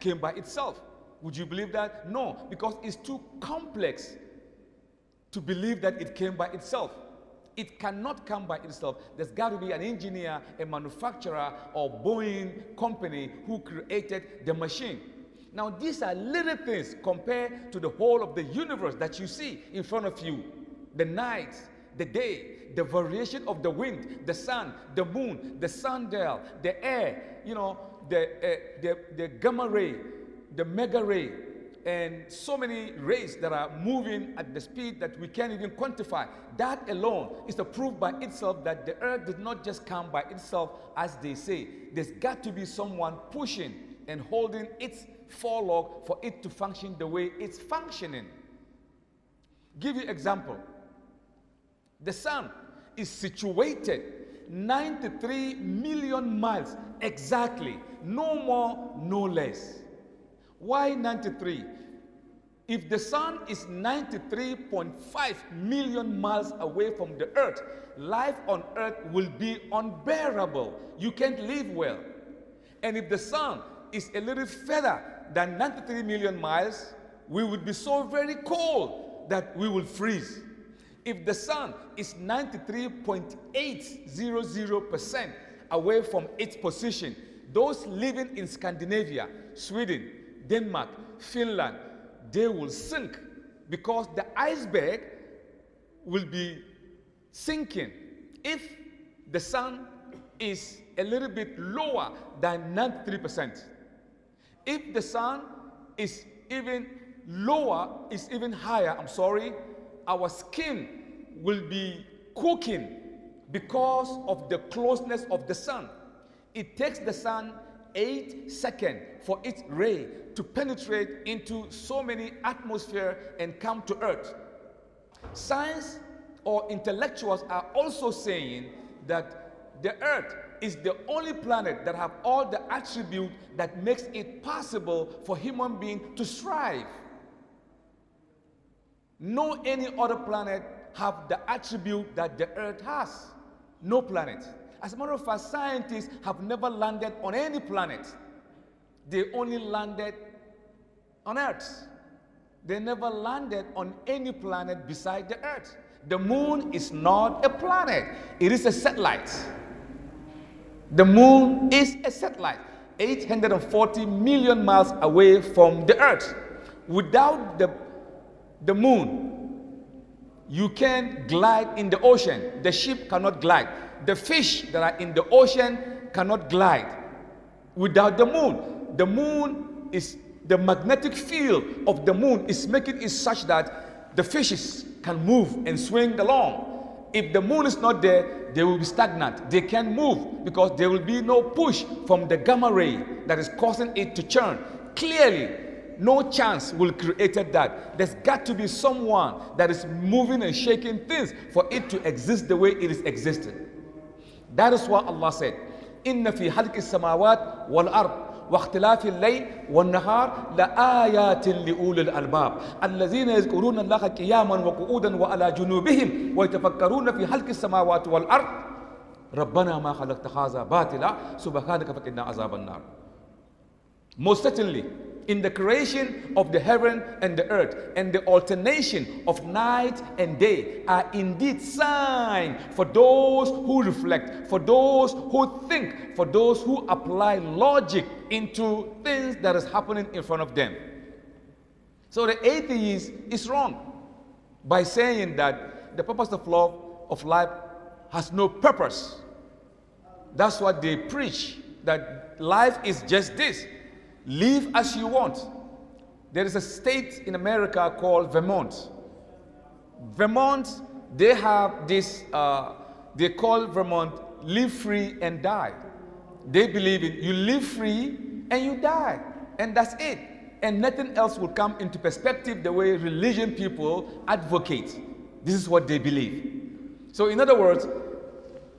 came by itself. Would you believe that? No, because it's too complex to believe that it came by itself. It cannot come by itself. There's got to be an engineer, a manufacturer, or Boeing company who created the machine. Now, these are little things compared to the whole of the universe that you see in front of you. The night, the day, the variation of the wind, the sun, the moon, the sundial, the air, the gamma ray, the mega ray, and so many rays that are moving at the speed that we can't even quantify. That alone is a proof by itself that the earth did not just come by itself, as they say. There's got to be someone pushing and holding its forelock for it to function the way it's functioning. Give you example. The sun is situated 93 million miles exactly, no more, no less. Why 93? If the sun is 93.5 million miles away from the earth, life on earth will be unbearable. You can't live well. And if the sun is a little further than 93 million miles, we would be so very cold that we will freeze. If the sun is 93.800% away from its position, those living in Scandinavia, Sweden, Denmark, Finland, they will sink because the iceberg will be sinking if the sun is a little bit lower than 93%. If the sun is even lower, is even higher, our skin will be cooking because of the closeness of the sun. It takes the sun 8 seconds for its ray to penetrate into so many atmosphere and come to earth. Science or intellectuals are also saying that the earth is the only planet that have all the attributes that makes it possible for human beings to strive. No any other planet have the attribute that the earth has. No planet. As a matter of fact, scientists have never landed on any planet. They only landed on Earth. They never landed on any planet beside the Earth. The moon is not a planet. It is a satellite. The moon is a satellite, 840 million miles away from the Earth. Without the moon, you can glide in the ocean. The ship cannot glide. The fish that are in the ocean cannot glide without the moon. The moon is, the magnetic field of the moon is making it such that the fishes can move and swing along. If the moon is not there, they will be stagnant. They can't move because there will be no push from the gamma ray that is causing it to churn. Clearly, no chance will create that. There's got to be someone that is moving and shaking things for it to exist the way it is existing. That is what Allah said. Inna fi halqis samawat wal ard wa ikhtilafil layl wan nahar la ayatin li ulil albab allazina yazkuruna Allaha qiyaman wa qu'udan wa ala junubihim wa yatafakkaruna fi halqis samawati wal ard rabbana ma khalaqta hadha batila subhanaka faqina azaban nar. Most certainly, in the creation of the heaven and the earth and the alternation of night and day are indeed signs for those who reflect, for those who think, for those who apply logic into things that is happening in front of them. So the atheist is wrong by saying that the purpose of life has no purpose. That's what they preach, that life is just this. Live as you want. There is a state in America called Vermont. Vermont, they have this, they call Vermont live free and die. They believe in you live free and you die. And that's it. And nothing else will come into perspective the way religion people advocate. This is what they believe. So in other words,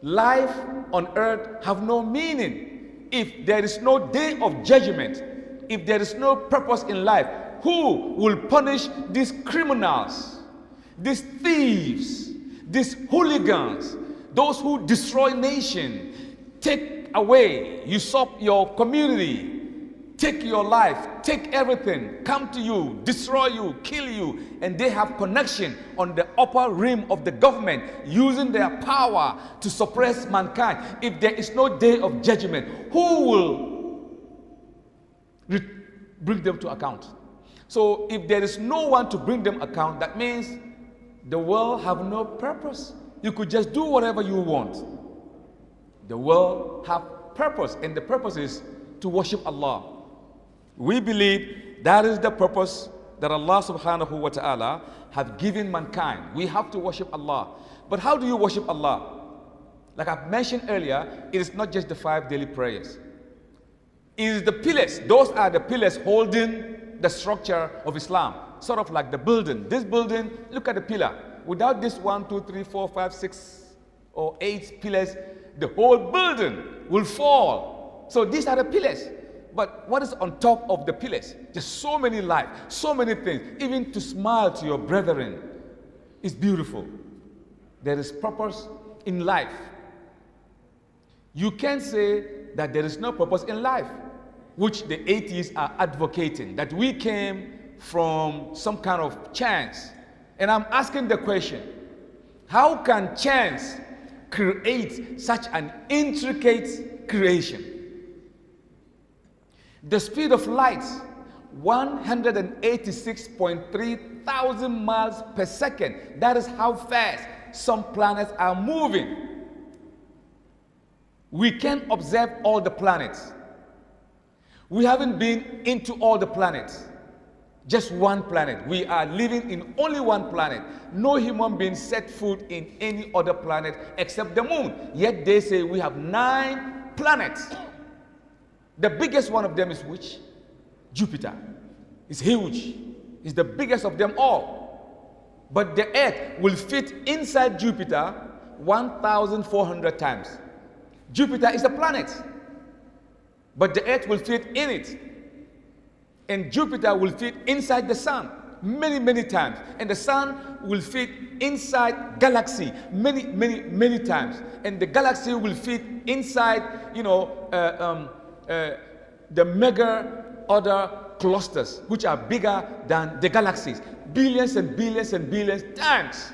life on earth have no meaning. If there is no day of judgment, if there is no purpose in life, who will punish these criminals, these thieves, these hooligans, those who destroy nation, take away, usurp your community, take your life, take everything, come to you, destroy you, kill you, and they have connection on the upper rim of the government using their power to suppress mankind. If there is no day of judgment, who will bring them to account? So if there is no one to bring them account, that means the world have no purpose. You could just do whatever you want. The world have purpose, and the purpose is to worship Allah. We believe that is the purpose that Allah subhanahu wa ta'ala have given mankind. We have to worship Allah. But how do you worship Allah? Like I've mentioned earlier, it is not just the 5 daily prayers. It is the pillars. Those are the pillars holding the structure of Islam. Sort of like the building. This building, look at the pillar. Without this 1, 2, 3, 4, 5, 6, or 8 pillars, the whole building will fall. So these are the pillars. But what is on top of the pillars? Just so many life, so many things. Even to smile to your brethren is beautiful. There is purpose in life. You can't say that there is no purpose in life, which the atheists are advocating, that we came from some kind of chance. And I'm asking the question, how can chance create such an intricate creation? The speed of light, 186.3 thousand miles per second. That is how fast some planets are moving. We can observe all the planets. We haven't been into all the planets. Just one planet. We are living in only one planet. No human being set foot in any other planet except the moon. Yet they say we have 9 planets. The biggest one of them is which? Jupiter. It's huge. It's the biggest of them all. But the Earth will fit inside Jupiter 1,400 times. Jupiter is a planet. But the Earth will fit in it. And Jupiter will fit inside the Sun many, many times. And the Sun will fit inside galaxy many, many, many times. And the galaxy will fit inside, the mega other clusters, which are bigger than the galaxies. Billions and billions and billions times.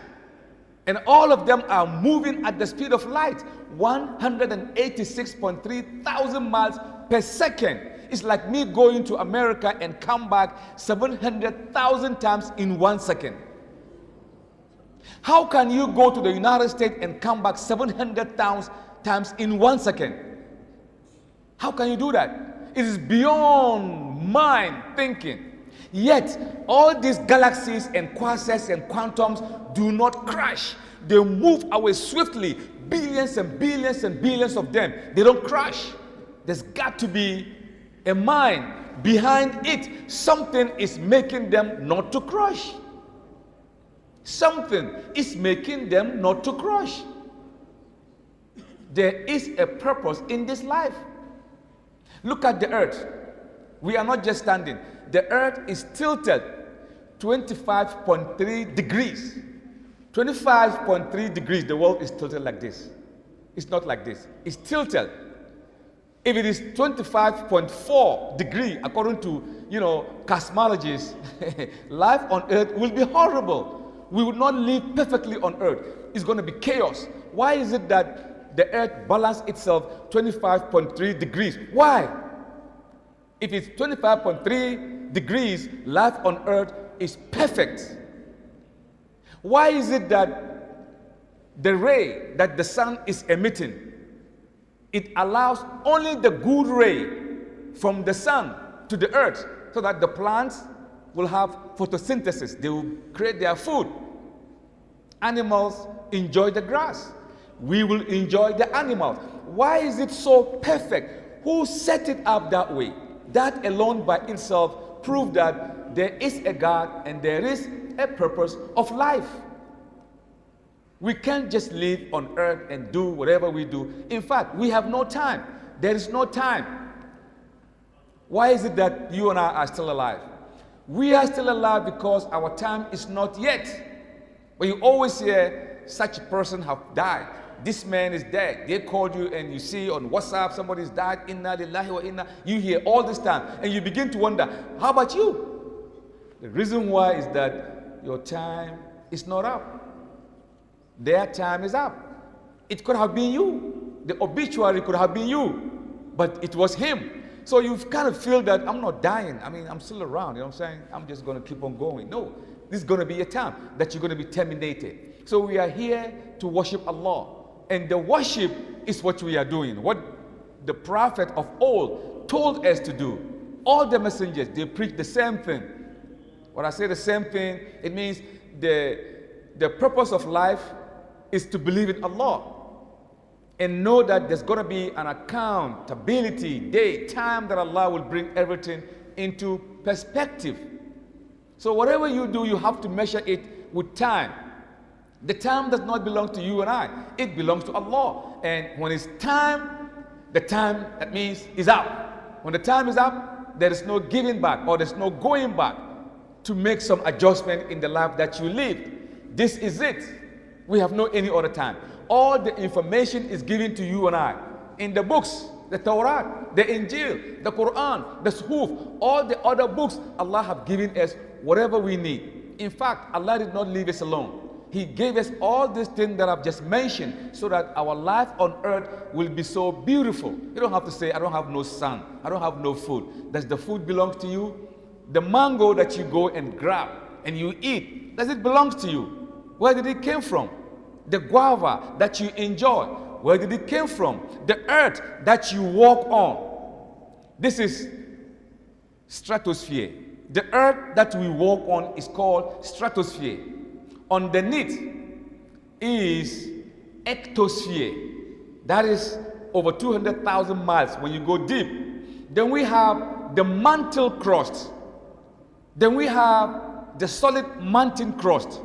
And all of them are moving at the speed of light, 186.3 thousand miles per second. It's like me going to America and come back 700,000 times in 1 second. How can you go to the United States and come back 700,000 times in 1 second? How can you do that? It is beyond mind thinking. Yet, all these galaxies and quasars and quantums do not crash. They move away swiftly, billions and billions and billions of them. They don't crash. There's got to be a mind behind it. Something is making them not to crash. Something is making them not to crash. There is a purpose in this life. Look at the earth. We are not just standing. The earth is tilted 25.3 degrees. 25.3 degrees, the world is tilted like this. It's not like this. It's tilted. If it is 25.4 degree, according to, cosmologists, life on earth will be horrible. We will not live perfectly on earth. It's going to be chaos. Why is it that the earth balances itself 25.3 degrees? Why? If it's 25.3 degrees, life on earth is perfect. Why is it that the ray that the sun is emitting, it allows only the good ray from the sun to the earth so that the plants will have photosynthesis. They will create their food. Animals enjoy the grass. We will enjoy the animals. Why is it so perfect? Who set it up that way? That alone by itself proves that there is a God and there is a purpose of life. We can't just live on earth and do whatever we do. In fact, we have no time. There is no time. Why is it that you and I are still alive? We are still alive because our time is not yet. But you always hear such a person have died. This man is dead. They called you and you see on WhatsApp somebody's died. Inna lillahi wa inna. You hear all this time and you begin to wonder, how about you? The reason why is that your time is not up. Their time is up. It could have been you. The obituary could have been you, but it was him. So you kind of feel that I'm not dying. I mean, I'm still around, you know what I'm saying? I'm just going to keep on going. No, this is going to be a time that you're going to be terminated. So we are here to worship Allah. And the worship is what we are doing. What the prophet of old told us to do. All the messengers, they preach the same thing. When I say the same thing, it means the purpose of life is to believe in Allah and know that there's going to be an accountability day, time that Allah will bring everything into perspective. So whatever you do, you have to measure it with time. The time does not belong to you and I. It belongs to Allah. And when it's time, the time, that means, is up. When the time is up, there is no giving back or there's no going back to make some adjustment in the life that you live. This is it. We have no any other time. All the information is given to you and I in the books, the Torah, the Injil, the Quran, the Suhuf, all the other books. Allah have given us whatever we need. In fact, Allah did not leave us alone. He gave us all these things that I've just mentioned so that our life on earth will be so beautiful. You don't have to say, I don't have no sun, I don't have no food. Does the food belong to you? The mango that you go and grab and you eat, does it belong to you? Where did it come from? The guava that you enjoy, where did it come from? The earth that you walk on. This is stratosphere. The earth that we walk on is called stratosphere. Underneath is ectosphere. That is over 200,000 miles when you go deep. Then we have the mantle crust. Then we have the solid mountain crust.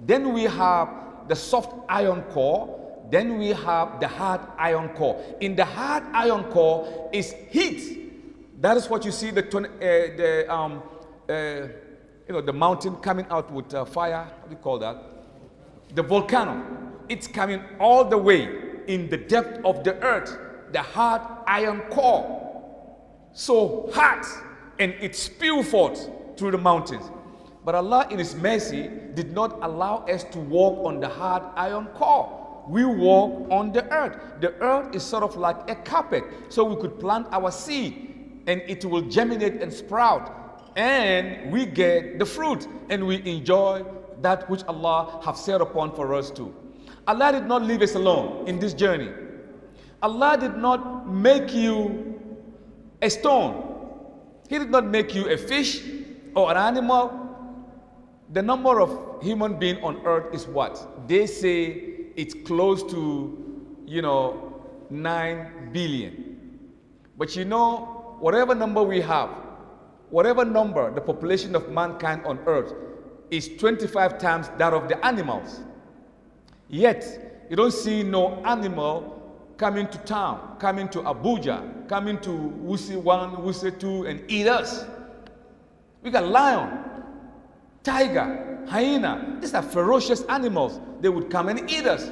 Then we have the soft iron core. Then we have the hard iron core. In the hard iron core is heat. That is what you see the mountain coming out with fire. What do you call that? The volcano. It's coming all the way in the depth of the earth. The hard iron core. So hot, and it spew forth through the mountains. But Allah in His mercy did not allow us to walk on the hard iron core. We walk on the earth. The earth is sort of like a carpet. So we could plant our seed and it will germinate and sprout. And we get the fruit and we enjoy that which Allah have set upon for us too. Allah did not leave us alone in this journey. Allah did not make you a stone. He did not make you a fish or an animal. The number of human beings on earth is what? They say it's close to, 9 billion. But whatever number we have, whatever number the population of mankind on earth is 25 times that of the animals. Yet, you don't see no animal coming to town, coming to Abuja, coming to Wuse 1, Wuse 2 and eat us. We got lion, tiger, hyena. These are ferocious animals. They would come and eat us.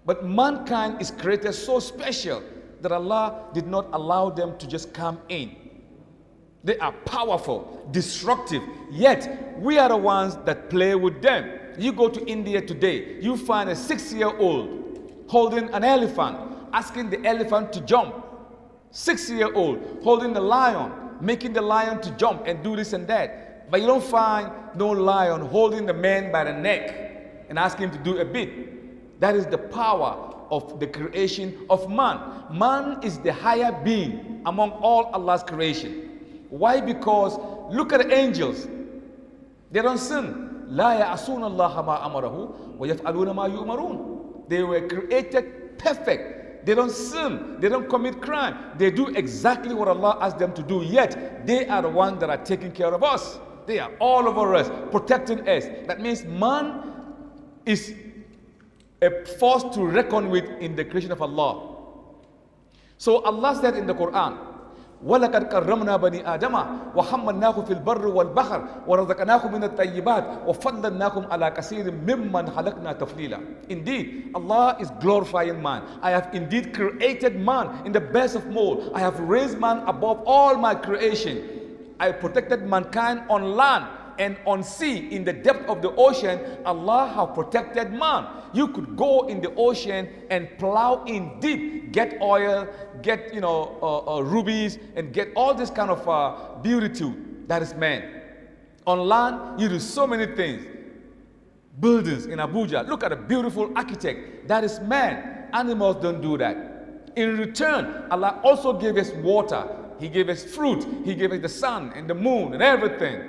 But mankind is created so special that Allah did not allow them to just come in. They are powerful, destructive, yet we are the ones that play with them. You go to India today, you find a 6-year-old holding an elephant, asking the elephant to jump. 6-year-old holding the lion, making the lion to jump and do this and that. But you don't find no lion holding the man by the neck and asking him to do a bit. That is the power of the creation of man. Man is the higher being among all Allah's creation. Why? Because look at the angels. They don't sin. لا يعصون الله ما أمره ويفعلون ما يؤمرون. They were created perfect. They don't sin. They don't commit crime. They do exactly what Allah asked them to do. Yet they are the ones that are taking care of us. They are all over us, protecting us. That means man is a force to reckon with in the creation of Allah. So Allah said in the Quran, وَلَقَدْ كَرَّمْنَا بَنِي آدَمَ وَحَمَّلْنَاهُ فِي الْبَرِّ وَالْبَحْرِ وَرَزَقْنَاهُم مِّنَ الطَّيِّبَاتِ وَفَضَّلْنَاهُمْ عَلَى كَثِيرٍ مِّمَّنْ خَلَقْنَا تَفْضِيلًا. Indeed, Allah is glorifying man. I have indeed created man in the best of mold. I have raised man above all my creation. I protected mankind on land and on sea. In the depth of the ocean, Allah have protected man. You could go in the ocean and plow in deep, get oil, get rubies, and get all this kind of beauty too. That is man. On land, you do so many things. Buildings in Abuja. Look at a beautiful architect. That is man. Animals don't do that. In return, Allah also gave us water. He gave us fruit. He gave us the sun and the moon and everything.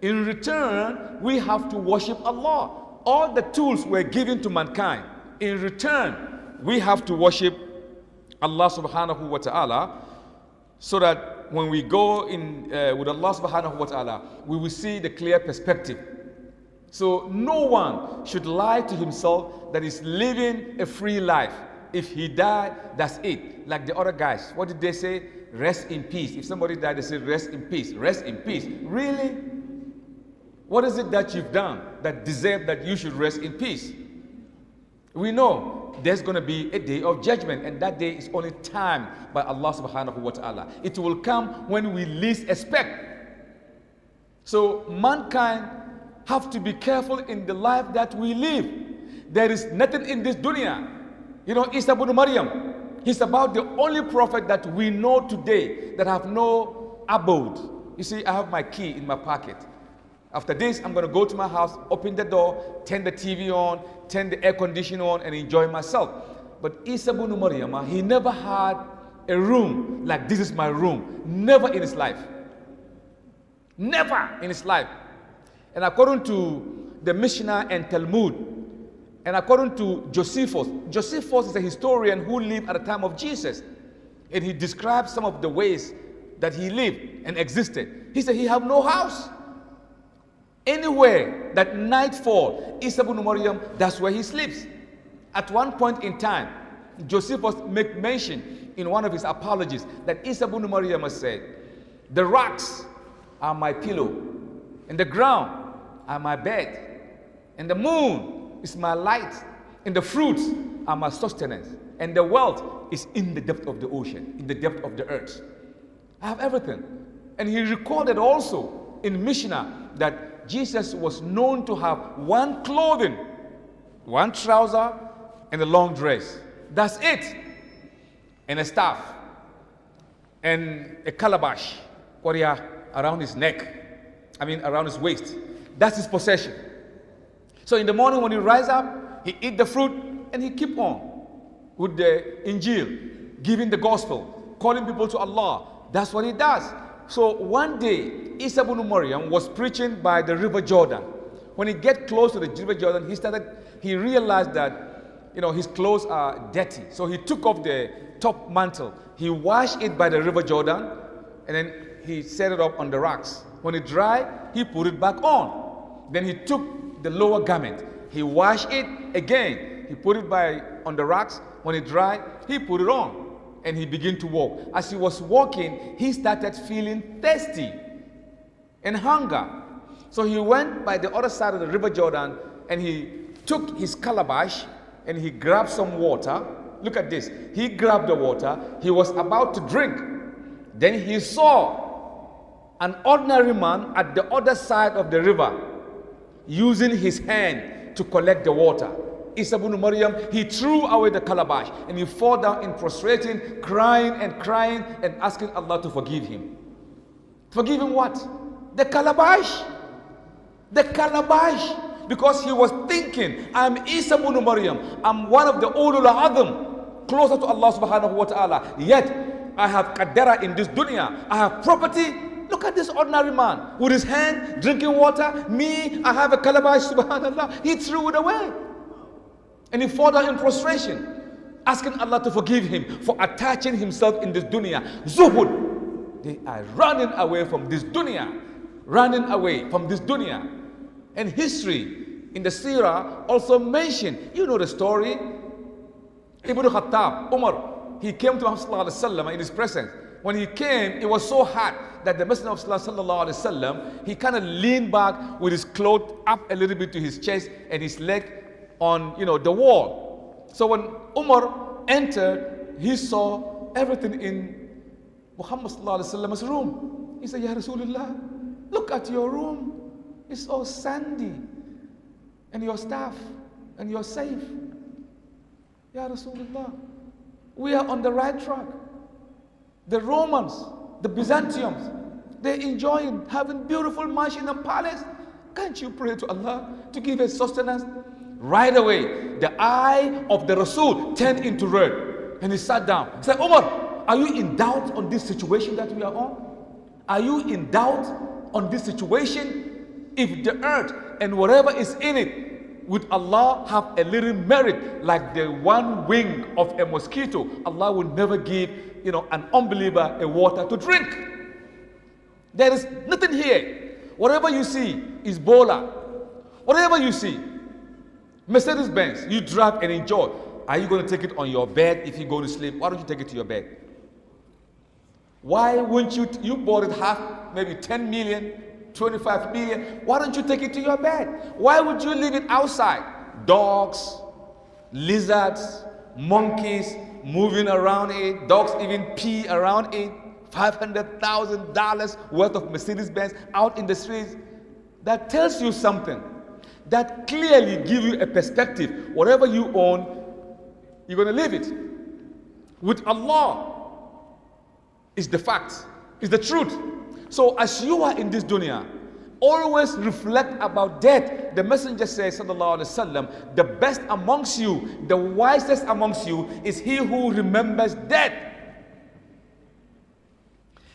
In return, we have to worship Allah. All the tools were given to mankind. In return, we have to worship Allah subhanahu wa ta'ala, so that when we go in with Allah subhanahu wa ta'ala, we will see the clear perspective. So no one should lie to himself that he's living a free life. If he died, that's it. Like the other guys, what did they say? Rest in peace. If somebody died, they say rest in peace. Rest in peace. Really? What is it that you've done that deserves that you should rest in peace? We know there's going to be a day of judgment, and that day is only timed by Allah subhanahu wa ta'ala. It will come when we least expect. So mankind have to be careful in the life that we live. There is nothing in this dunya. You know, Isa ibn Maryam, he's about the only prophet that we know today that have no abode. You see, I have my key in my pocket. After this, I'm going to go to my house, open the door, turn the TV on, turn the air conditioner on, and enjoy myself. But Isa ibn Maryam, he never had a room like this is my room. Never in his life. Never in his life. And according to the Mishnah and Talmud, and according to Josephus, Josephus is a historian who lived at the time of Jesus. And he describes some of the ways that he lived and existed. He said he had no house. Anywhere that nightfall, Isa ibn Maryam, that's where he sleeps. At one point in time, Josephus make mention in one of his apologies that Isa ibn Maryam said, the rocks are my pillow, and the ground are my bed, and the moon is my light, and the fruits are my sustenance, and the wealth is in the depth of the ocean, in the depth of the earth. I have everything. And he recorded also in Mishnah that Jesus was known to have one clothing, one trouser, and a long dress. That's it. And a staff. And a calabash around his neck. Around his waist. That's his possession. So in the morning when he rise up, he eat the fruit, and he keep on with the Injil, giving the gospel, calling people to Allah. That's what he does. So one day, Isa ibn Maryam was preaching by the river Jordan. When he get close to the river Jordan, he realized that, his clothes are dirty. So he took off the top mantle. He washed it by the river Jordan, and then he set it up on the rocks. When it dried, he put it back on. Then he took the lower garment. He washed it again. He put it on the rocks. When it dried, he put it on. And he began to walk. As he was walking, he started feeling thirsty and hunger. So he went by the other side of the river Jordan, and he took his calabash and he grabbed some water. Look at this. He grabbed the water. He was about to drink. Then he saw an ordinary man at the other side of the river using his hand to collect the water. Isa ibn Maryam, he threw away the calabash and he fell down in prostrating, crying and asking Allah to forgive him. Forgive him what? The calabash. The calabash. Because he was thinking, I'm Isa ibn Maryam. I'm one of the ulul azm, closer to Allah subhanahu wa ta'ala. Yet, I have qadara in this dunya. I have property. Look at this ordinary man with his hand drinking water. Me, I have a calabash, subhanallah. He threw it away. And he fell down in prostration, asking Allah to forgive him for attaching himself in this dunya. Zuhud. They are running away from this dunya. Running away from this dunya. And history in the seerah also mentioned, you know the story. Ibn Khattab, Umar, he came to Muhammad in his presence When he came, it was so hot that the Messenger of Allah sallallahu alaihi wasallam, he kind of leaned back with his clothes up a little bit to his chest and his leg on, the wall. So when Umar entered, he saw everything in Muhammad sallallahu alaihi wasallam's room. He said, Ya Rasulullah, look at your room. It's all sandy. And your staff, and you're safe. Ya Rasulullah, we are on the right track. The Romans, the Byzantians, they're enjoying having beautiful mansion and palace. Can't you pray to Allah to give us sustenance? Right away, the eye of the Rasul turned into red. And he sat down. He said, Umar, are you in doubt on this situation that we are on? Are you in doubt on this situation? If the earth and whatever is in it, would Allah have a little merit like the one wing of a mosquito? Allah will never give, an unbeliever a water to drink. There is nothing here. Whatever you see is Bola. Whatever you see, Mercedes-Benz, you drive and enjoy. Are you going to take it on your bed if you go to sleep? Why don't you take it to your bed? Why wouldn't you bought it half, maybe 10 million, 25 million. Why don't you take it to your bed? Why would you leave it outside? Dogs, lizards, monkeys moving around it. Dogs even pee around it. $500,000 worth of Mercedes-Benz out in the streets. That tells you something. That clearly gives you a perspective. Whatever you own, you're going to leave it. With Allah, is the fact, is the truth. So as you are in this dunya, always reflect about death. The Messenger says, sallallahu alaihi wasallam, the best amongst you, the wisest amongst you is he who remembers death.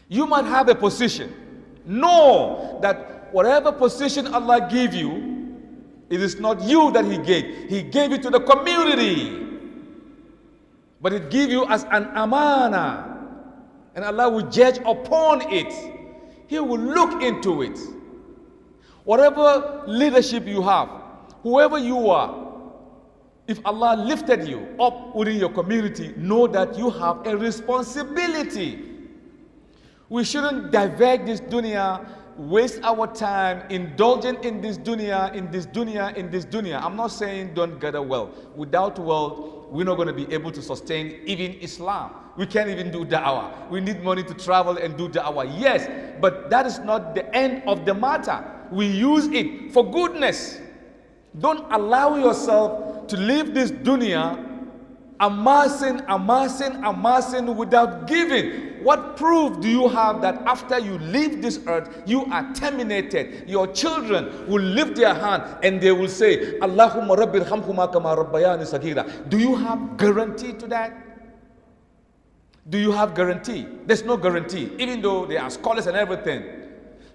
You might have a position. Know that whatever position Allah gave you, it is not you that He gave. He gave it to the community. But it gave you as an amana. And Allah will judge upon it. He will look into it. Whatever leadership you have, whoever you are, if Allah lifted you up within your community, know that you have a responsibility. We shouldn't divert this dunya, waste our time indulging in this dunya, in this dunya, in this dunya. I'm not saying don't gather wealth. Without wealth, we're not going to be able to sustain even Islam. We can't even do da'wah. We need money to travel and do da'wah. Yes, but that is not the end of the matter. We use it for goodness. Don't allow yourself to live this dunya amassing without giving. What proof do you have that after you leave this earth, you are terminated? Your children will lift their hand and they will say, Allahumma rabbi irhamhuma kama rabbayani sagira. Do you have guarantee to that? Do you have guarantee? There's no guarantee, even though they are scholars and everything.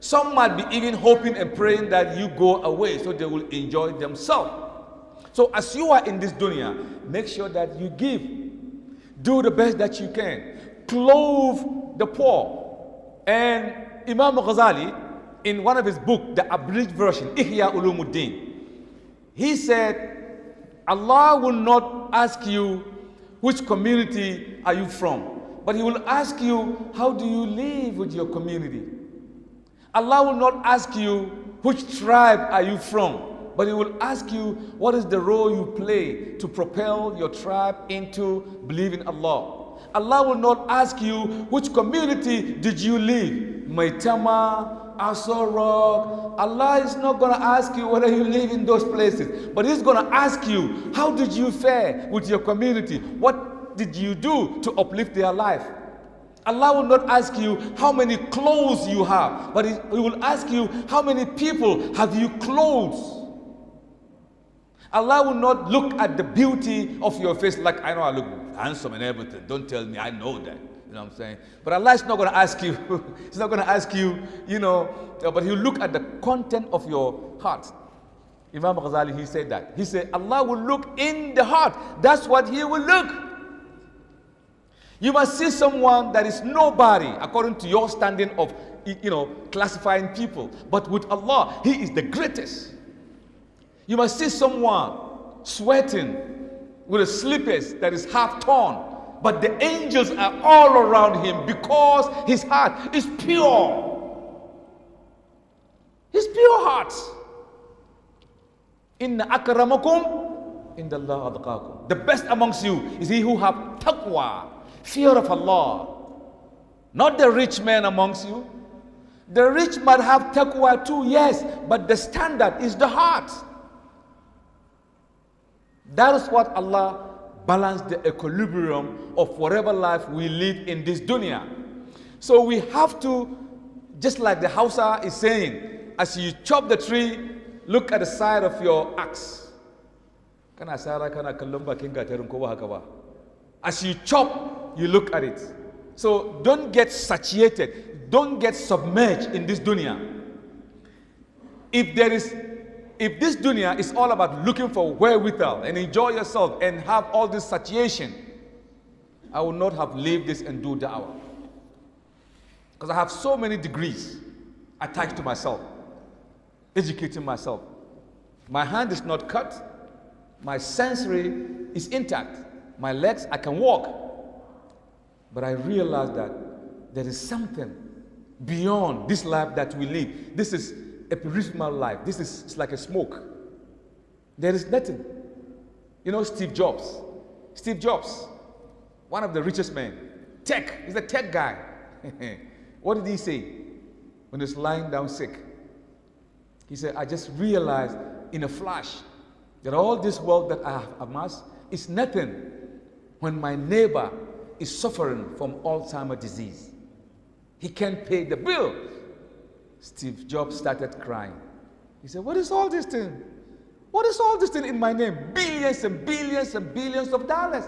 Some might be even hoping and praying that you go away so they will enjoy themselves. So as you are in this dunya, make sure that you give. Do the best that you can. Clothe the poor. And Imam Ghazali, in one of his books, the abridged version, Ihya Ulumuddin, he said, Allah will not ask you which community are you from, but He will ask you, how do you live with your community? Allah will not ask you, which tribe are you from? But He will ask you, what is the role you play to propel your tribe into believing Allah? Allah will not ask you, which community did you live? Maitama, Asorok. Allah is not going to ask you whether you live in those places. But He's going to ask you, how did you fare with your community? What did you do to uplift their life? Allah will not ask you how many clothes you have, but He will ask you how many people have you clothed. Allah will not look at the beauty of your face like, I know I look handsome and everything. Don't tell me, I know that. You know what I'm saying? But Allah is not going to ask you, He's not going to ask you, but He'll look at the content of your heart. Imam Ghazali, he said that. He said, Allah will look in the heart. That's what He will look. You must see someone that is nobody according to your standing of, classifying people. But with Allah, He is the greatest. You must see someone sweating with a slippers that is half torn, But the angels are all around him because his heart is pure. His pure heart. Inna akramakum indallah adqakum. The best amongst you is he who have taqwa, fear of Allah. Not the rich man amongst you. The rich might have taqwa too, yes, but the standard is the heart. That is what Allah balanced the equilibrium of whatever life we live in this dunya. So we have to, just like the Hausa is saying, as you chop the tree, look at the side of your axe. As you chop, you look at it. So don't get satiated, don't get submerged in this dunya. If this dunya is all about looking for wherewithal and enjoy yourself and have all this satiation, I would not have lived this and do da'wah. Because I have so many degrees attached to myself, educating myself. My hand is not cut, my sensory is intact, my legs, I can walk. But I realized that there is something beyond this life that we live. This is a perismal life. This is it's like a smoke. There is nothing. You know Steve Jobs. Steve Jobs, one of the richest men. Tech. He's a tech guy. What did he say when he was lying down sick? He said, I just realized in a flash that all this wealth that I have amassed is nothing when my neighbor is suffering from Alzheimer's disease. He can't pay the bill. Steve Jobs started crying. He said, what is all this thing? What is all this thing in my name? Billions and billions and billions of dollars.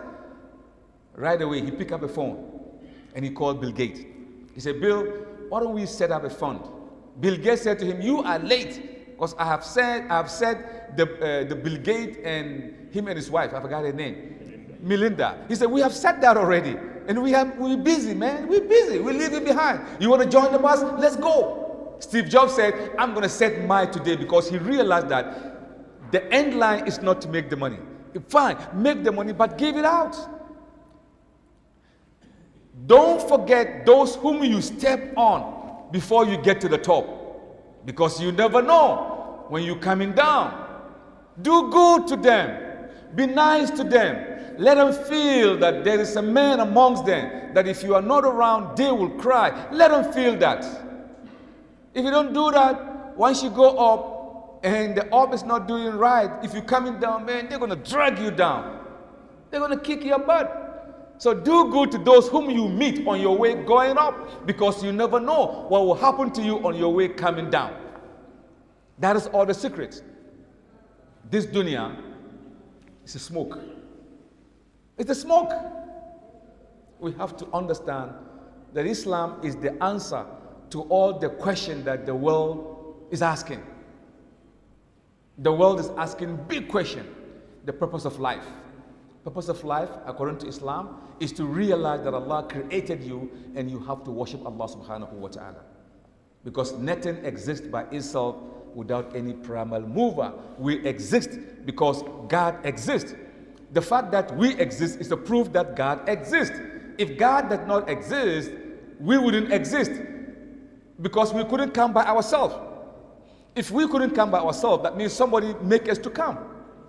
Right away, he picked up a phone and he called Bill Gates. He said, Bill, why don't we set up a fund? Bill Gates said to him, you are late because I have said the Bill Gates and him and his wife, I forgot her name, Melinda. He said, we have said that already. And we're busy, man. We're busy. We're leaving behind. You want to join the bus? Let's go. Steve Jobs said, I'm going to set mine today because he realized that the end line is not to make the money. Fine, make the money, but give it out. Don't forget those whom you step on before you get to the top, because you never know when you're coming down. Do good to them. Be nice to them. Let them feel that there is a man amongst them, that if you are not around, they will cry. Let them feel that. If you don't do that, once you go up and the up is not doing right, if you're coming down, man, they're going to drag you down. They're going to kick your butt. So do good to those whom you meet on your way going up, because you never know what will happen to you on your way coming down. That is all the secret. This dunya is a smoke. It's a smoke. We have to understand that Islam is the answer to all the questions that the world is asking. The world is asking big question, the purpose of life. Purpose of life, according to Islam, is to realize that Allah created you and you have to worship Allah subhanahu wa ta'ala. Because nothing exists by itself without any primal mover. We exist because God exists. The fact that we exist is a proof that God exists. If God did not exist, we wouldn't exist, because we couldn't come by ourselves. If we couldn't come by ourselves, that means somebody make us to come.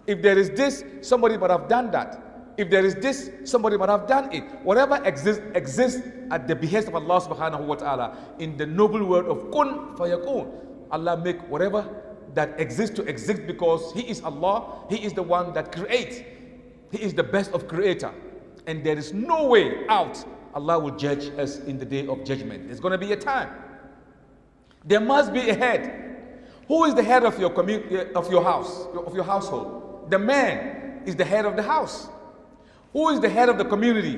If there is this, somebody might have done that. If there is this, somebody might have done it. Whatever exists at the behest of Allah subhanahu wa ta'ala, in the noble word of kun fayakun. Allah make whatever that exists to exist because He is Allah. He is the one that creates. He is the best of creator. And there is no way out. Allah will judge us in the day of judgment. There's going to be a time. There must be a head. Who is the head of your community, of your house, of your household? The man is the head of the house. Who is the head of the community?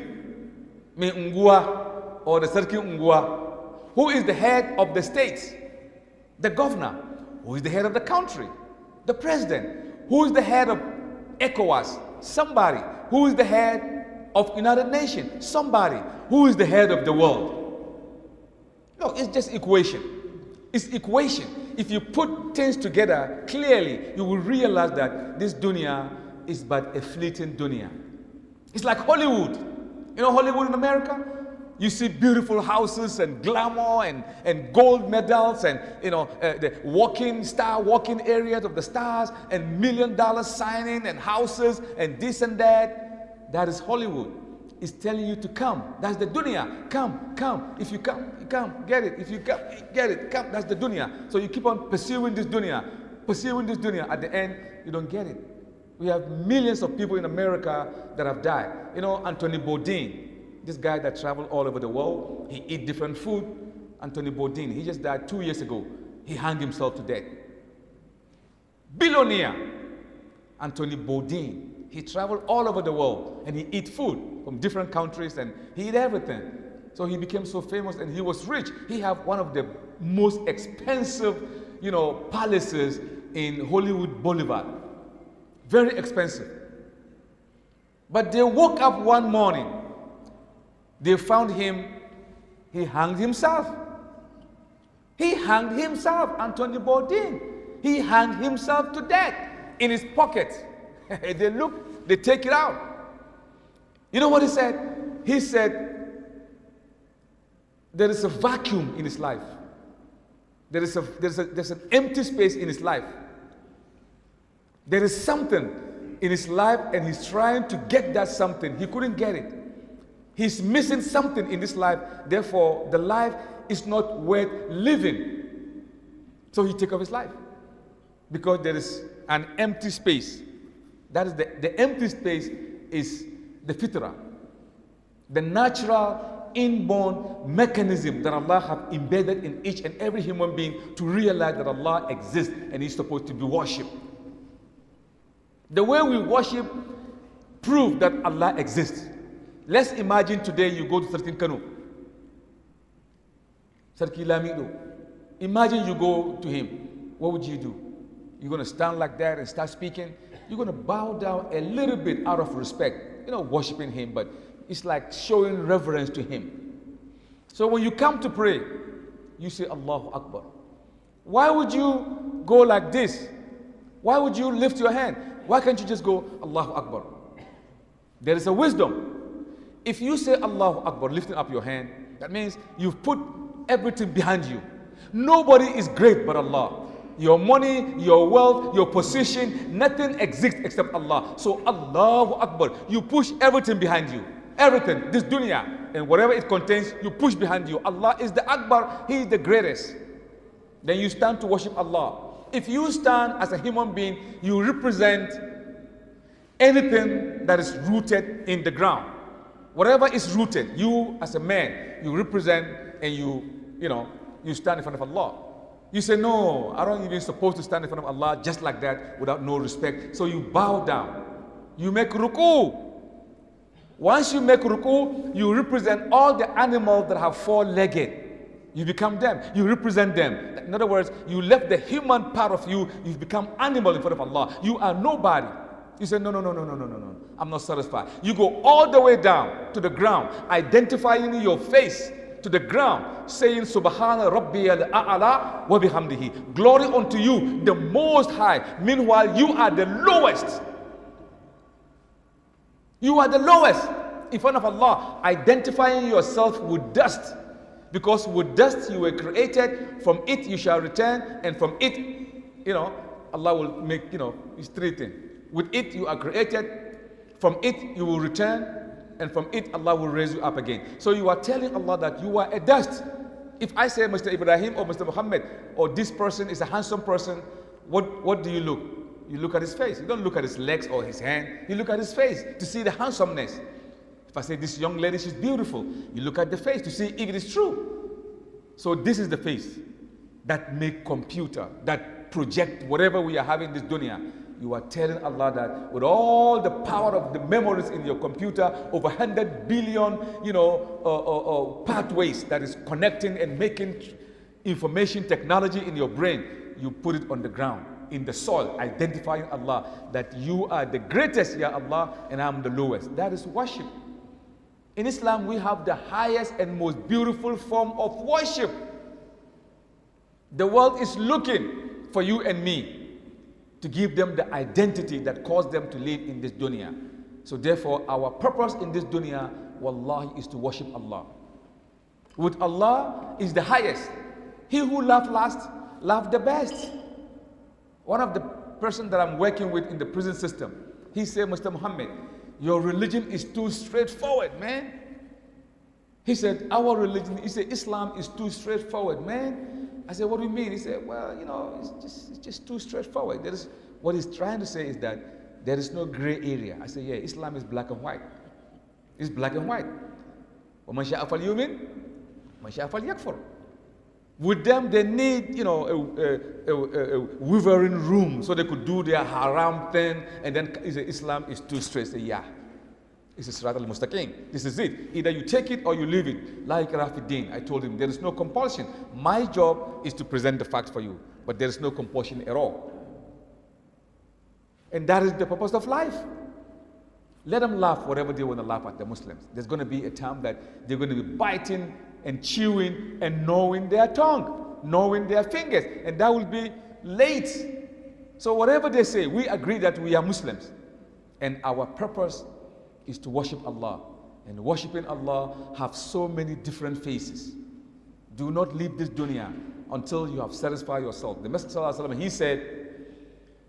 Me Ungua or the Sarki Ungua. Who is the head of the state? The governor. Who is the head of the country? The president. Who is the head of ECOWAS? Somebody. Who is the head of United Nations? Somebody. Who is the head of the world? No, it's just equation. It's equation. If you put things together clearly, you will realize that this dunya is but a fleeting dunya. It's like Hollywood. You know Hollywood in America? You see beautiful houses and glamour and gold medals and, you know, the walking areas of the stars and $1 million signing and houses and this and that. That is Hollywood. It's telling you to come. That's the dunya. Come, come. If you come, get it. If you come, get it. Come. That's the dunya. So you keep on pursuing this dunya. At the end, you don't get it. We have millions of people in America that have died. You know, Anthony Bourdain, this guy that traveled all over the world, he eat different food. Anthony Bourdain, he just died 2 years ago. He hanged himself to death. Billionaire, Anthony Bourdain, he traveled all over the world and he eat food from different countries and he eat everything. So he became so famous and he was rich. He had one of the most expensive, you know, palaces in Hollywood Boulevard. Very expensive. But they woke up one morning, they found him, he hanged himself. He hanged himself, Anthony Bourdain. He hanged himself to death in his pocket. They look, they take it out. You know what he said? He said, there is a vacuum in his life. There's an empty space in his life. There is something in his life and he's trying to get that something. He couldn't get it. He's missing something in this life. Therefore, the life is not worth living. So he took off his life because there is an empty space. That is the empty space is the fitrah, the natural inborn mechanism that Allah have embedded in each and every human being to realize that Allah exists and is supposed to be worshipped. The way we worship proves that Allah exists. Let's imagine today you go to Sarkin Kano, Sarki Lamido. Imagine you go to him. What would you do? You're going to stand like that and start speaking. You're going to bow down a little bit out of respect. You're not worshiping him, but it's like showing reverence to him. So when you come to pray, you say Allahu Akbar. Why would you go like this? Why would you lift your hand? Why can't you just go Allahu Akbar? There is a wisdom. If you say Allahu Akbar, lifting up your hand, that means you've put everything behind you. Nobody is great but Allah. Your money, your wealth, your position, nothing exists except Allah. So Allahu Akbar, you push everything behind you. Everything, this dunya, and whatever it contains, you push behind you. Allah is the Akbar, He is the greatest. Then you stand to worship Allah. If you stand as a human being, you represent anything that is rooted in the ground. Whatever is rooted, you as a man, you represent and you stand in front of Allah. You say, no, I don't even supposed to stand in front of Allah just like that without no respect. So you bow down. You make ruku. Once you make ruku, you represent all the animals that have four-legged. You become them. You represent them. In other words, you left the human part of you. You've become animal in front of Allah. You are nobody. You say, no. I'm not satisfied. You go all the way down to the ground, identifying your face to the ground, saying, Subhana Rabbiyal A'ala wa bihamdihi. Glory unto you, the Most High. Meanwhile, you are the lowest. You are the lowest in front of Allah, identifying yourself with dust. Because with dust you were created, from it you shall return, and from it, Allah will make, it's three things. With it you are created, from it you will return, and from it Allah will raise you up again. So you are telling Allah that you are a dust. If I say Mr. Ibrahim or Mr. Mohammed or this person is a handsome person, what do you look? You look at his face. You don't look at his legs or his hand. You look at his face to see the handsomeness. If I say this young lady, she's beautiful, you look at the face to see if it is true. So this is the face that make computer, that project whatever we are having in this dunya. You are telling Allah that with all the power of the memories in your computer, over 100 billion, pathways that is connecting and making information technology in your brain, you put it on the ground, in the soil, identifying Allah, that you are the greatest, Ya Allah, and I'm the lowest. That is worship. In Islam, we have the highest and most beautiful form of worship. The world is looking for you and me to give them the identity that caused them to live in this dunya. So therefore, our purpose in this dunya wallahi, is to worship Allah. With Allah is the highest. He who laughed last, laughed the best. One of the person that I'm working with in the prison system, he said, Mr. Mohammed, your religion is too straightforward, man. He said, our religion, he said, Islam is too straightforward, man. I said, what do you mean? He said, well, you know, it's just too straightforward. What he's trying to say is that there is no gray area. I said, yeah, Islam is black and white. It's black and white. وَمَنْ شَاءَ فَلْيُؤْمِنْ وَمَنْ شَاءَ فَلْيَكْفُرْ. With them, they need, you know, a wavering room so they could do their haram thing. And then Islam is too straight. Say, yeah, it's a Sirat al-Mustaqim. This is it. Either you take it or you leave it. La ikraha fi din. I told him there is no compulsion. My job is to present the facts for you, but there is no compulsion at all. And that is the purpose of life. Let them laugh whatever they want to laugh at the Muslims. There's going to be a time that they're going to be biting and chewing and gnawing their tongue, gnawing their fingers, and that will be late. So whatever they say, we agree that we are Muslims, and our purpose is to worship Allah. And worshiping Allah have so many different faces. Do not leave this dunya until you have satisfied yourself. The Messenger ﷺ, he said,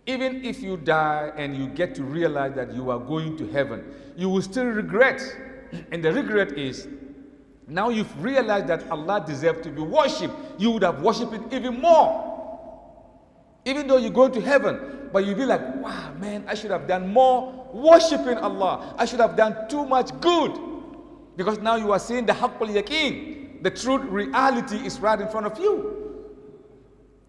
even if you die and you get to realize that you are going to heaven, you will still regret. And the regret is, now you've realized that Allah deserves to be worshipped, you would have worshipped it even more. Even though you're going to heaven, but you'll be like, wow, man, I should have done more worshipping Allah. I should have done too much good. Because now you are seeing the haqqul yaqeen. The truth, reality is right in front of you.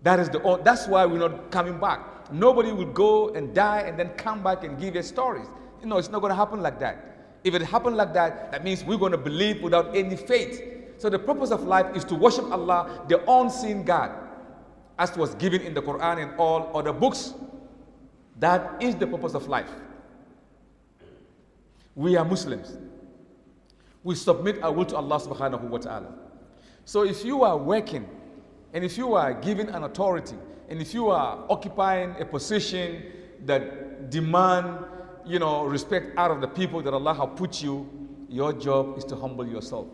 That's why we're not coming back. Nobody will go and die and then come back and give their stories. You know, it's not going to happen like that. If it happened like that, that means we're going to believe without any faith. So the purpose of life is to worship Allah, the unseen God, as was given in the Quran and all other books. That is the purpose of life. We are Muslims. We submit our will to Allah subhanahu wa ta'ala. So if you are working, and if you are given an authority, and if you are occupying a position that demand, you know, respect out of the people that Allah has put you, your job is to humble yourself.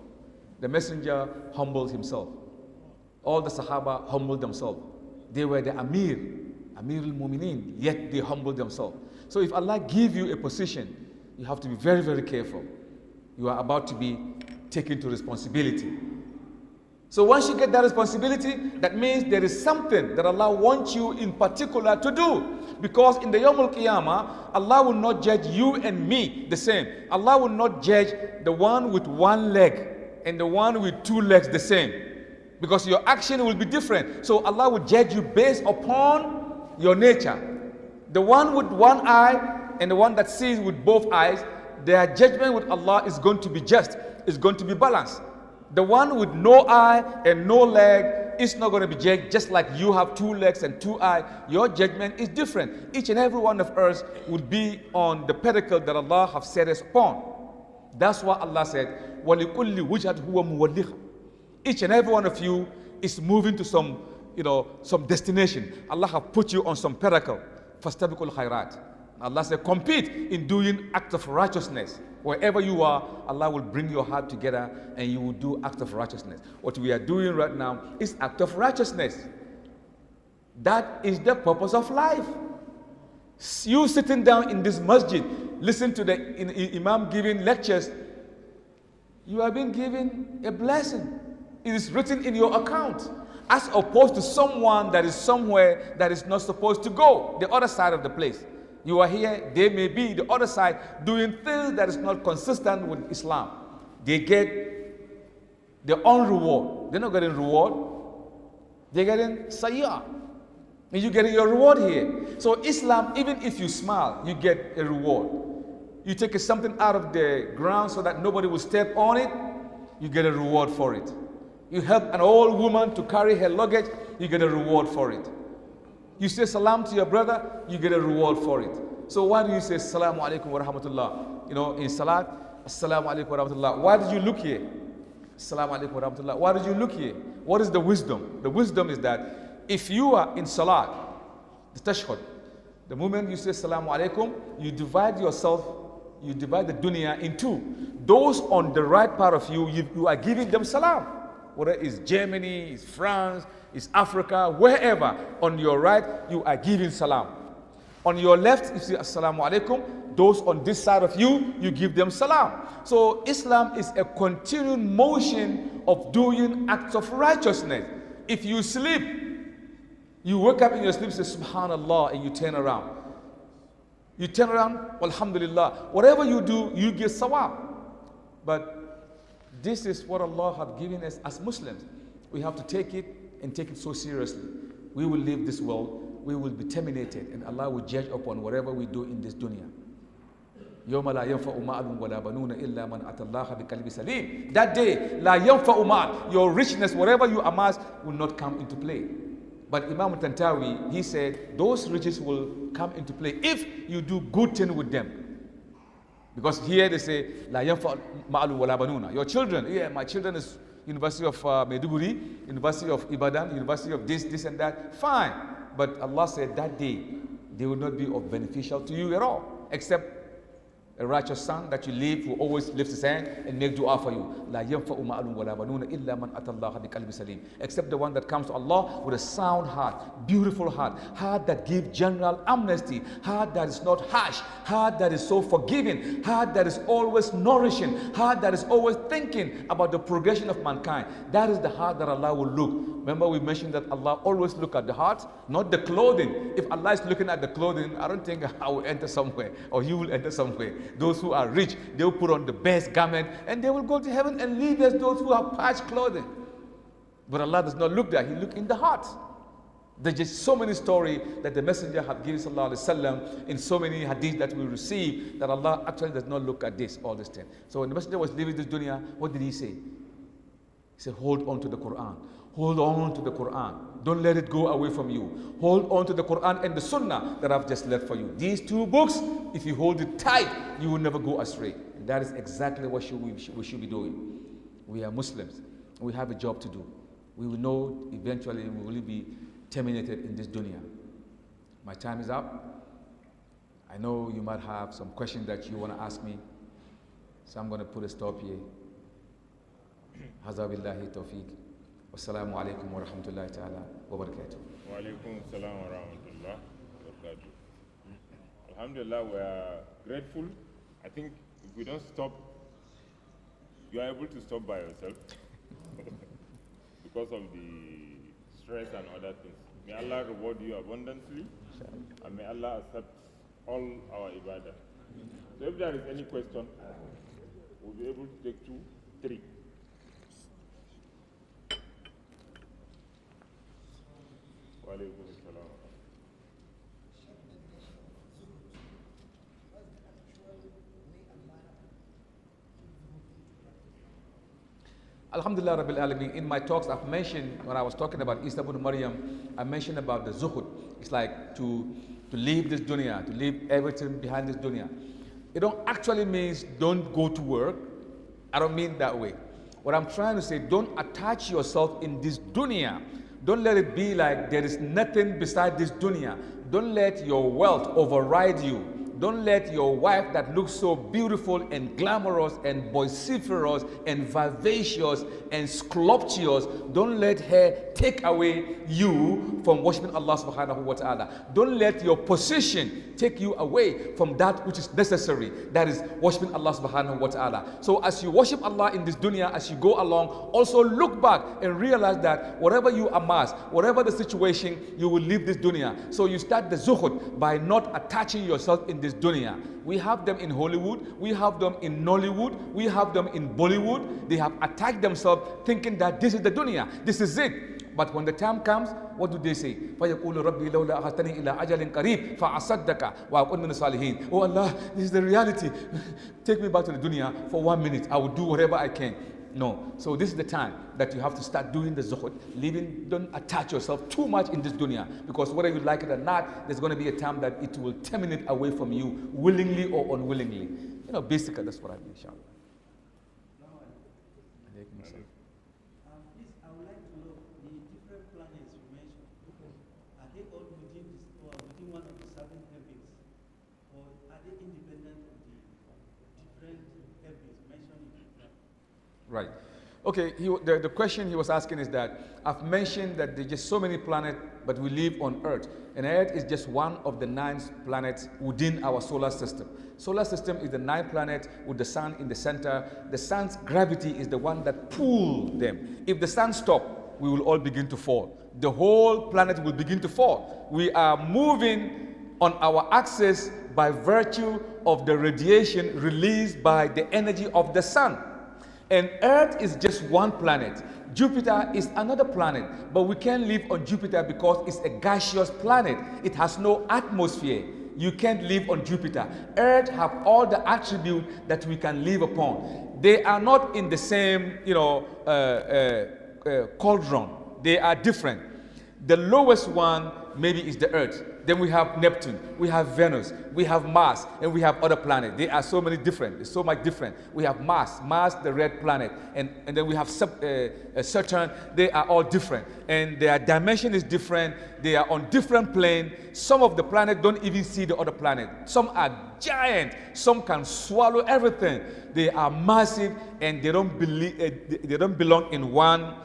The messenger humbled himself. All the Sahaba humbled themselves. They were the Amir al-Mu'mineen, yet they humbled themselves. So if Allah gives you a position, you have to be very, very careful. You are about to be taken to responsibility. So once you get that responsibility, that means there is something that Allah wants you in particular to do. Because in the Yawm al-Qiyamah, Allah will not judge you and me the same. Allah will not judge the one with one leg and the one with two legs the same. Because your action will be different. So Allah will judge you based upon your nature. The one with one eye and the one that sees with both eyes, their judgment with Allah is going to be just, is going to be balanced. The one with no eye and no leg is not going to be judged just like you have two legs and two eyes. Your judgment is different. Each and every one of us would be on the pedestal that Allah has set us upon. That's why Allah said, وَلِكُلِّ وُجْهَةٍ هُوَ مُوَلِّهَا. Each and every one of you is moving to some, some destination. Allah has put you on some pedestal. فَاسْتَبِقُوا الْخَيْرَاتِ. Allah said, compete in doing acts of righteousness. Wherever you are, Allah will bring your heart together and you will do acts of righteousness. What we are doing right now is act of righteousness. That is the purpose of life. You sitting down in this masjid, listen to the Imam giving lectures, you are being given a blessing. It is written in your account. As opposed to someone that is somewhere that is not supposed to go, the other side of the place. You are here, they may be the other side doing things that is not consistent with Islam. They get their own reward. They're not getting reward. They're getting sayyah. And you're getting your reward here. So Islam, even if you smile, you get a reward. You take something out of the ground so that nobody will step on it, you get a reward for it. You help an old woman to carry her luggage, you get a reward for it. You say salam to your brother, you get a reward for it. So why do you say assalamu alaikum wa rahmatullah? In salat, assalamu alaikum wa rahmatullah. Why did you look here? Assalamu alaikum wa rahmatullah. Why did you look here? What is the wisdom? The wisdom is that if you are in salat, the tashhud, the moment you say assalamu alaikum, you divide yourself, you divide the dunya in two. Those on the right part of you, you are giving them salam. Whether it's Germany, it's France, it's Africa, wherever, on your right, you are giving salam. On your left, you say assalamu alaikum. Those on this side of you, you give them salam. So Islam is a continued motion of doing acts of righteousness. If you sleep, you wake up in your sleep, say subhanallah, and you turn around. You turn around, alhamdulillah. Whatever you do, you get sawab. But this is what Allah has given us as Muslims. We have to take it and take it so seriously. We will leave this world, we will be terminated, and Allah will judge upon whatever we do in this dunya. يوم لا ينفع مال ولا بنون إلا من أتى الله بقلب سليم. That day, لا ينفع مال, your richness, whatever you amass, will not come into play. But Imam Tantawi, he said, those riches will come into play if you do good thing with them. Because here they say, لا ينفع مال ولا بنون. Your children, yeah, my children is University of Maiduguri, University of Ibadan, University of this and that. Fine. But Allah said that day, they will not be of beneficial to you at all, except a righteous son that you leave who always lifts his hand and make dua for you. لا ينفع مال ولا بنون إلا من أتى الله بقلب سليم. Except the one that comes to Allah with a sound heart, beautiful heart that gives general amnesty, heart that is not harsh, heart that is so forgiving, heart that is always nourishing, heart that is always thinking about the progression of mankind. That is the heart that Allah will look. Remember we mentioned that Allah always look at the heart, not the clothing. If Allah is looking at the clothing, I don't think I will enter somewhere or you will enter somewhere. Those who are rich, they will put on the best garment and they will go to heaven and leave as those who have patched clothing. But Allah does not look there, He looks in the heart. There's just so many stories that the Messenger have given sallallahu alaihi wasallam in so many hadith that we receive that Allah actually does not look at this, all this thing. So when the Messenger was leaving this dunya, what did he say? He said, hold on to the Quran. Hold on to the Quran. Don't let it go away from you. Hold on to the Quran and the Sunnah that I've just left for you. These two books, if you hold it tight, you will never go astray. And that is exactly what we should be doing. We are Muslims. We have a job to do. We will know eventually we will be terminated in this dunya. My time is up. I know you might have some questions that you want to ask me. So I'm going to put a stop here. Hadha billahi tawfiq. Wassalamu alaikum wa rahmatullahi ta'ala wa barakatuh. Wa alaikum assalam wa rahmatullahi wa barakatuh. Alhamdulillah, we are grateful. I think if we don't stop, you are able to stop by yourself because of the stress and other things. May Allah reward you abundantly and may Allah accept all our ibadah. So if there is any question, we'll be able to take 2, 3. Alhamdulillah Rabbil Alameen. In my talks, I've mentioned, when I was talking about Isa ibn Maryam, I mentioned about the zuhud. It's like to leave this dunya, to leave everything behind this dunya. It don't actually means don't go to work. I don't mean that way. What I'm trying to say, don't attach yourself in this dunya. Don't let it be like there is nothing beside this dunya. Don't let your wealth override you. Don't let your wife that looks so beautiful and glamorous and vociferous and vivacious and scrumptious, don't let her take away you from worshiping Allah subhanahu wa ta'ala. Don't let your position take you away from that which is necessary, that is worshiping Allah subhanahu wa ta'ala. So as you worship Allah in this dunya, as you go along, also look back and realize that whatever you amass, whatever the situation, you will leave this dunya. So you start the zuhud by not attaching yourself in this dunya. We have them in Hollywood, we have them in Nollywood, we have them in Bollywood. They have attacked themselves thinking that this is the dunya, this is it. But when the time comes, what do they say? فَيَقُولُ رَبِّي لَوْلَا أَخَرْتَنِي إِلَىٰ أَجَلٍ قَرِيبٍ فَأَصَدَّقَ وَأَكُونَ مِنَ الصَّالِحِينَ. Oh Allah, this is the reality. Take me back to the dunya for 1 minute. I will do whatever I can. No. So this is the time that you have to start doing the zuhud. Don't attach yourself too much in this dunya. Because whether you like it or not, there's going to be a time that it will terminate away from you, willingly or unwillingly. You know, basically that's what I mean, inshallah. Right. Okay, the question he was asking is that I've mentioned that there's just so many planets, but we live on Earth. And Earth is just one of the 9 planets within our solar system. Solar system is the 9 planets with the sun in the center. The sun's gravity is the one that pulls them. If the sun stops, we will all begin to fall. The whole planet will begin to fall. We are moving on our axis by virtue of the radiation released by the energy of the sun. And Earth is just one planet. Jupiter is another planet, but we can't live on Jupiter because it's a gaseous planet. It has no atmosphere. You can't live on Jupiter. Earth have all the attributes that we can live upon. They are not in the same, cauldron. They are different. The lowest one maybe is the Earth. Then we have Neptune, we have Venus, we have Mars, and we have other planets. There are so many different, there's so much different. We have Mars, the red planet, and then we have Saturn. They are all different, and their dimension is different. They are on different planes. Some of the planets don't even see the other planet. Some are giant. Some can swallow everything. They are massive, and they don't belong in one,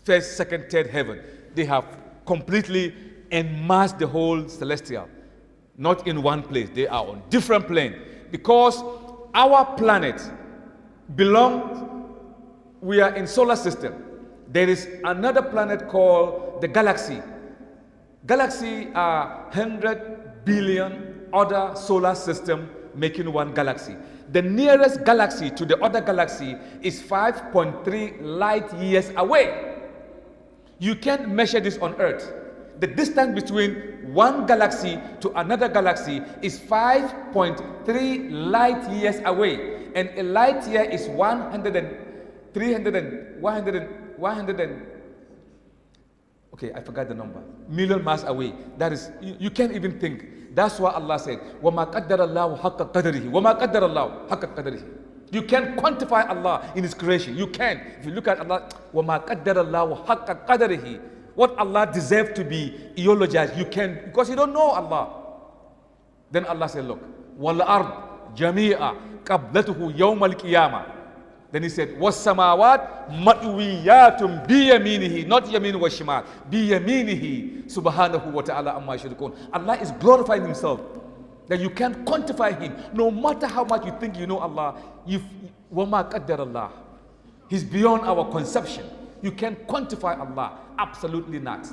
first, second, third heaven. They have completely enmasked the whole celestial, not in one place. They are on different plane because our planet we are in solar system. There is another planet called the galaxy. Galaxy are 100 billion other solar system making one galaxy. The nearest galaxy to the other galaxy is 5.3 light years away. You can't measure this on Earth. The distance between one galaxy to another galaxy is 5.3 light years away. And a light year is 100 okay, I forgot the number. Million miles away. That is, you can't even think. That's why Allah said, وَمَا قَدَّرَ اللَّهُ حَقَّ قَدَرِهِ وَمَا قَدَّرَ اللَّهُ حَقَّ قَدَرِهِ. You can't quantify Allah in His creation. You can't. If you look at Allah, وَمَا قَدَّرَ اللَّهُ حَقَّ قَدَرِهِ. What Allah deserves to be eulogized, you can't, because you don't know Allah. Then Allah said, look, وَالْأَرْض جَمِيعًا قَبْلَتُهُ يَوْمَ الْقِيَامَةِ. Then He said, وَالسَّمَاوَاتِ مَطْوِيَّاتٌ بِيَمِينِهِ. Not yamin wa shimal. بِيَمِينِهِ subhanahu wa ta'ala amma yushrikun. Allah is glorifying Himself. That you can't quantify Him. No matter how much you think you know Allah, وَمَا قَدَّرَ اللَّهُ. He's beyond our conception. You can't quantify Allah. Absolutely not.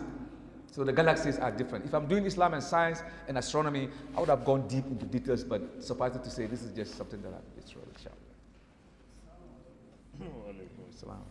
So the galaxies are different. If I'm doing Islam and science and astronomy, I would have gone deep into details, but suffice it to say, this is just something that I've destroyed. Salam.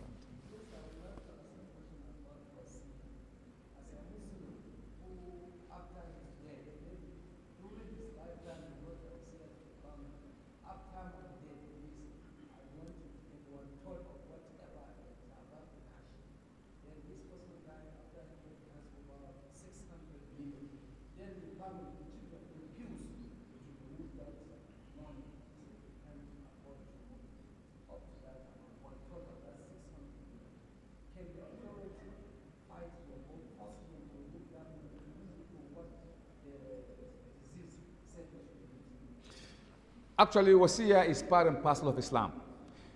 Actually, wasiya is part and parcel of Islam.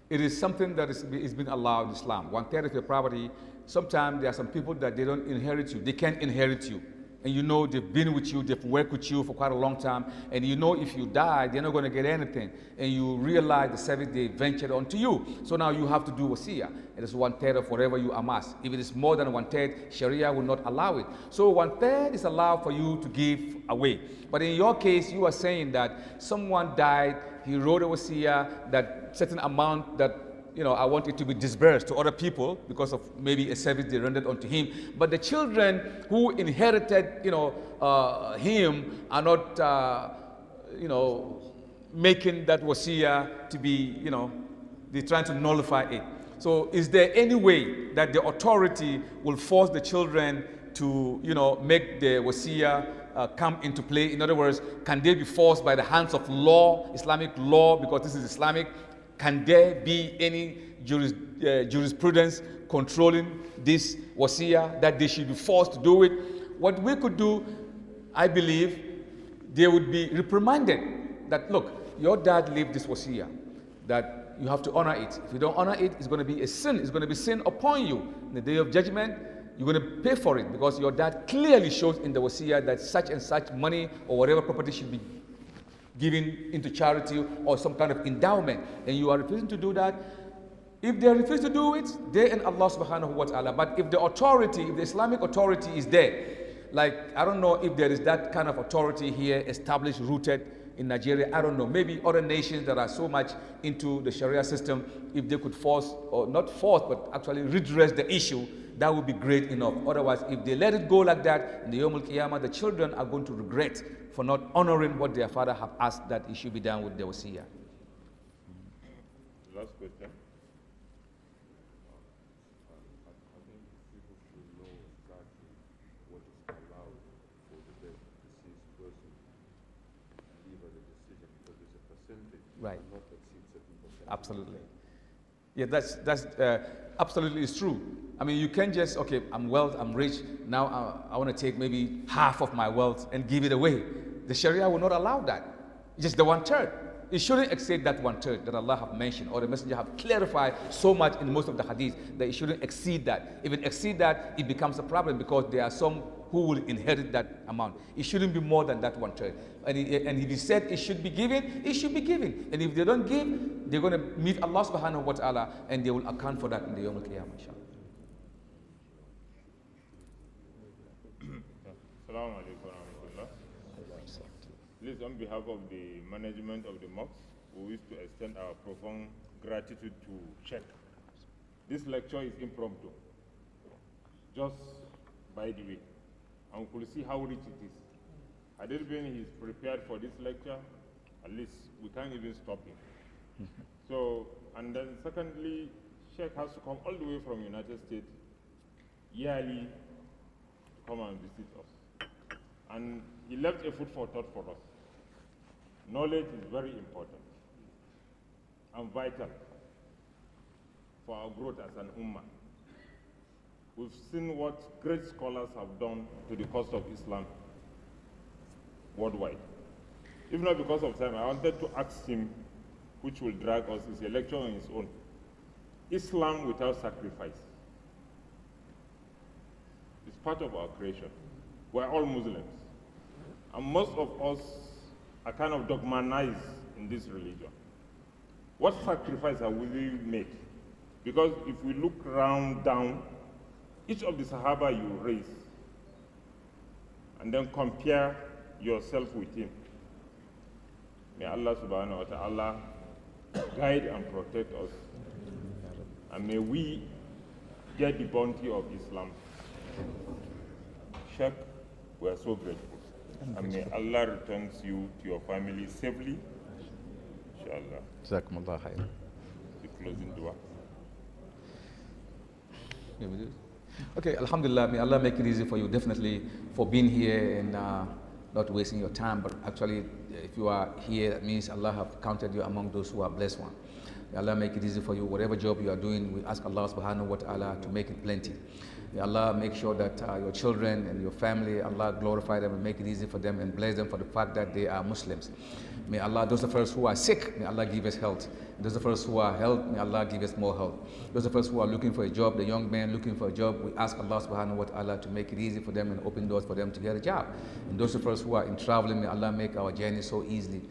It is something that is being allowed in Islam. 1/3 of your property. Sometimes there are some people that they don't inherit you. They can't inherit you. And you know they've been with you, they've worked with you for quite a long time. And you know if you die, they're not going to get anything. And you realize the service they ventured onto you. So now you have to do wasiya. It is 1/3 of whatever you amass. If it is more than 1/3, Sharia will not allow it. So 1/3 is allowed for you to give away. But in your case, you are saying that someone died, he wrote a wasiya, that certain amount that, I want it to be disbursed to other people because of maybe a service they rendered unto him. But the children who inherited, him are not, making that wasiya to be, they're trying to nullify it. So is there any way that the authority will force the children to, make the wasiya come into play? In other words, can they be forced by the hands of law, Islamic law, because this is Islamic? Can there be any jurisprudence controlling this wasiya that they should be forced to do it? What we could do, I believe, they would be reprimanded that, look, your dad left this wasiya, that, you have to honor it. If you don't honor it, it's going to be a sin. It's going to be sin upon you. In the day of judgment, you're going to pay for it because your dad clearly shows in the wasiyah that such and such money or whatever property should be given into charity or some kind of endowment. And you are refusing to do that. If they refuse to do it, they and Allah subhanahu wa ta'ala. But if the authority, if the Islamic authority is there, like I don't know if there is that kind of authority here established, rooted in Nigeria, I don't know. Maybe other nations that are so much into the Sharia system, if they could force, or not force, but actually redress the issue, that would be great enough. Otherwise, if they let it go like that, in the Yawm al-Qiyamah, the children are going to regret for not honoring what their father have asked that it should be done with the wasiyah. Last question. Right. Absolutely. Yeah, that's absolutely is true. I mean, you can't just, okay, I'm wealth, I'm rich, now I want to take maybe half of my wealth and give it away. The Sharia will not allow that. Just the 1/3. It shouldn't exceed that 1/3 that Allah have mentioned, or the Messenger have clarified so much in most of the hadith that it shouldn't exceed that. If it exceeds that, it becomes a problem because there are some who will inherit that amount. It shouldn't be more than that 1/3. And if he said it should be given, it should be given. And if they don't give, they're going to meet Allah subhanahu wa ta'ala and they will account for that in the Yawm al-Qiyamah, inshallah. Assalamu alaikum wa rahmatullah. Please, on behalf of the management of the mosque, we wish to extend our profound gratitude to Sheikh. This lecture is impromptu, just by the way, and we'll see how rich it is. Had it been he's prepared for this lecture, at least we can't even stop him. So, and then secondly, Sheikh has to come all the way from United States yearly to come and visit us. And he left a food for thought for us. Knowledge is very important and vital for our growth as an ummah. We've seen what great scholars have done to the cause of Islam worldwide. If not because of time, I wanted to ask him, which will drag us, is a lecture on its own. Islam without sacrifice is part of our creation. We're all Muslims. And most of us are kind of dogmatized in this religion. What sacrifice have we made? Because if we look round down, each of the Sahaba you raise, and then compare yourself with him. May Allah subhanahu wa ta'ala guide and protect us. And may we get the bounty of Islam. Sheikh, we are so grateful. And may Allah returns you to your family safely. Inshallah. Jazakumullah khair. The closing dua. Okay, alhamdulillah, may Allah make it easy for you, definitely, for being here and not wasting your time. But actually, if you are here, that means Allah have counted you among those who are blessed one. May Allah make it easy for you. Whatever job you are doing, we ask Allah subhanahu wa ta'ala to make it plenty. May Allah make sure that your children and your family, Allah glorify them and make it easy for them and bless them for the fact that they are Muslims. May Allah, those of us who are sick, may Allah give us health. Those of us who are health, may Allah give us more health. Those of us who are looking for a job, the young men looking for a job, we ask Allah subhanahu wa ta'ala to make it easy for them and open doors for them to get a job. And those of us who are in traveling, may Allah make our journey so easily.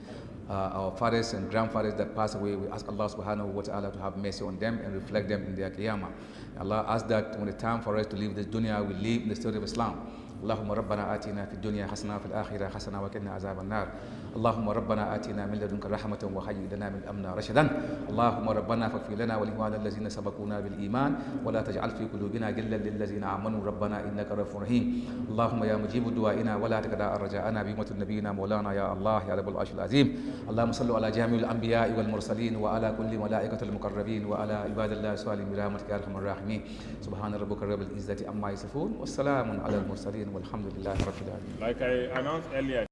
Our fathers and grandfathers that passed away, we ask Allah subhanahu wa ta'ala to have mercy on them and reflect them in their qiyamah. Allah asks that when the time for us to leave this dunya, we live in the state of Islam. اللهم ربنا آتنا في الدنيا حسنة وفي الآخرة حسنة وقنا عذاب النار. اللهم ربنا آتنا من لدنك رحمة وهيئ لنا من أمرنا رشدا. اللهم ربنا فاغفر لنا ولإخواننا الذين سبقونا بالإيمان ولا تجعل في قلوبنا غلا للذين آمنوا ربنا إنك رؤوف رحيم. اللهم يا مجيب دعائنا ولا تكدع رجاءنا بأمة نبينا مولانا يا الله يا رب العرش العظيم. اللهم صل على جميع الأنبياء والمرسلين وعلى كل ملائكة المقربين وعلى عباد الله الصالحين برحمتك يا أرحم الراحمين. سبحان ربك رب العزة عما يصفون والسلام على المرسلين والحمد لله رب العالمين. Like I announced earlier,